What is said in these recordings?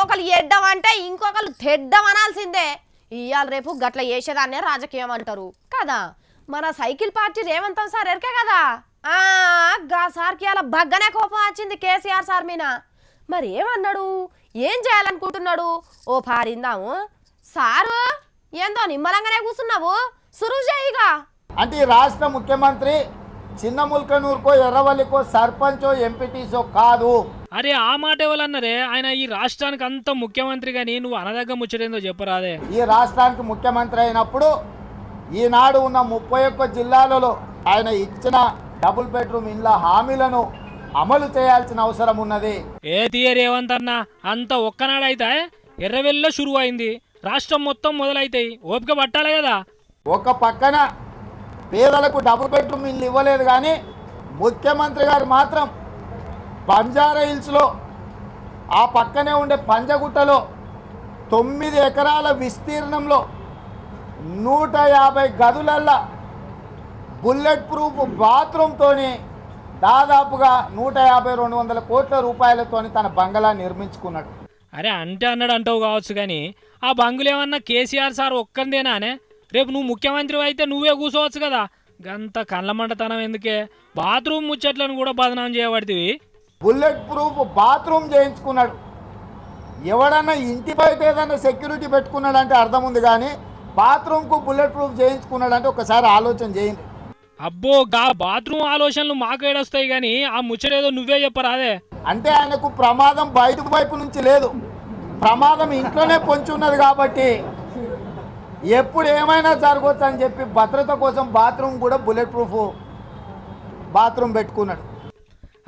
ఒకరు ఎడ్డం అంటే ఇంకొకరు తెడ్డం అనాల్సిందే. ఇవాళ రేపు గట్ల చేసేదాన్నే రాజకీయం అంటారు కదా. మన సైకిల్ పార్టీ రేవంత్ సార్ ఎరకే కదా, గా సార్కి అలా బగ్గనే కోపం వచ్చింది కేసీఆర్ సార్ మీద. మరి ఏమన్నాడు, ఏం చేయాలనుకుంటున్నాడు ఓ పారిందాము. సారు ఏందో నిమ్మలంగానే కూర్చున్నావు, సురువు చేయిగా. అంటే ఈ రాష్ట్ర ముఖ్యమంత్రి చిన్న ముల్కనూరుకో ఎర్రవల్లికో సర్పంచో ఎంపీటీసో కాదు. అరే ఆ మాట ఎవరన్నారే, ఆయన ఈ రాష్ట్రానికి అంత ముఖ్యమంత్రి గాని నువ్వు అనదగ్గ ముచ్చటేందో చెప్పరాదే. ఈ రాష్ట్రానికి ముఖ్యమంత్రి అయినప్పుడు ఈనాడు ఉన్న 31 జిల్లాలలో ఆయన ఇచ్చిన డబుల్ బెడ్రూమ్ ఇండ్ల హామీలను అమలు చేయాల్సిన అవసరం ఉన్నది. ఏ తీయరేవంతన్నా, అంత ఒక్కనాడైతే ఎర్రవెల్లిలో షురువు అయింది, రాష్ట్రం మొత్తం మొదలైతాయి, ఓపిక పట్టాలి కదా. ఒక పక్కన పేదలకు డబుల్ బెడ్రూమ్ ఇల్లు ఇవ్వలేదు, కానీ ముఖ్యమంత్రి గారు మాత్రం బంజారా హిల్స్లో ఆ పక్కనే ఉండే పంజగుట్టలో 9 ఎకరాల విస్తీర్ణంలో 150 గదులల్లా బుల్లెట్ ప్రూఫ్ బాత్రూమ్తోని దాదాపుగా 150-200 కోట్ల రూపాయలతోని తన బంగళా నిర్మించుకున్నాడు. అరే అంటే అన్నాడు అంటావు కావచ్చు, కానీ ఆ బంగులేమన్నా కేసీఆర్ సార్ ఒక్కందేనానే? రేపు నువ్వు ముఖ్యమంత్రి అయితే నువ్వే కూర్చోవచ్చు కదా. గంత కళ్ళ మంటతనం ఎందుకే? బాత్రూమ్ ముచ్చట్లను కూడా బదనాం చేయబడితివి. బుల్లెట్ ప్రూఫ్ బాత్రూమ్ చేయించుకున్నాడు. ఎవడన్నా ఇంటి బయట ఏదన్నా సెక్యూరిటీ పెట్టుకున్నాడంటే అర్థం ఉంది, కానీ బాత్రూమ్కు బుల్లెట్ ప్రూఫ్ చేయించుకున్నాడంటే ఒకసారి ఆలోచన చేయండి. అబ్బో గా బాత్రూమ్ ఆలోచనలు మాకేడొస్తాయి, కానీ ఆ ముచ్చటేదో నువ్వే చెప్పరాదే. అంటే ఆయనకు ప్రమాదం బయట వైపు నుంచి లేదు, ప్రమాదం ఇంట్లోనే పొంచి ఉన్నది. కాబట్టి ఎప్పుడు ఏమైనా జరగవచ్చు అని చెప్పి భద్రత కోసం బాత్రూమ్ కూడా బుల్లెట్ ప్రూఫ్ బాత్రూమ్ పెట్టుకున్నాడు.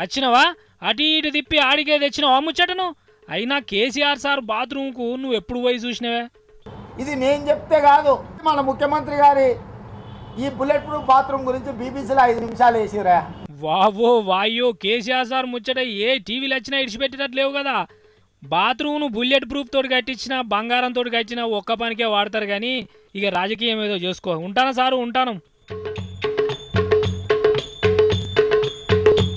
వచ్చినవా అటు ఇటు తిప్పి ఆడికే తెచ్చినావా ముచ్చటను? అయినా కేసీఆర్ సార్ బాత్రూమ్కు నువ్వు ఎప్పుడు పోయి చూసినవే? ఇది నేను చెప్తే కాదు, మన ముఖ్యమంత్రి గారి ఈ బుల్లెట్ ప్రూఫ్ బాత్రూమ్ గురించి బీబీసీలో 5 నిమిషాలు వేసిరా. వావో వాయో, కేసీఆర్ సార్ ముచ్చట ఏ టీవీలు వచ్చినా ఇడిచిపెట్టేటట్టు లేవు కదా. బాత్రూమ్ను బుల్లెట్ ప్రూఫ్ తోటి కట్టించిన, బంగారం తోటి కట్టిన ఒక్క పనికే వాడతారు, కానీ ఇక రాజకీయం ఏదో చేసుకో. ఉంటాను సారు, ఉంటాను.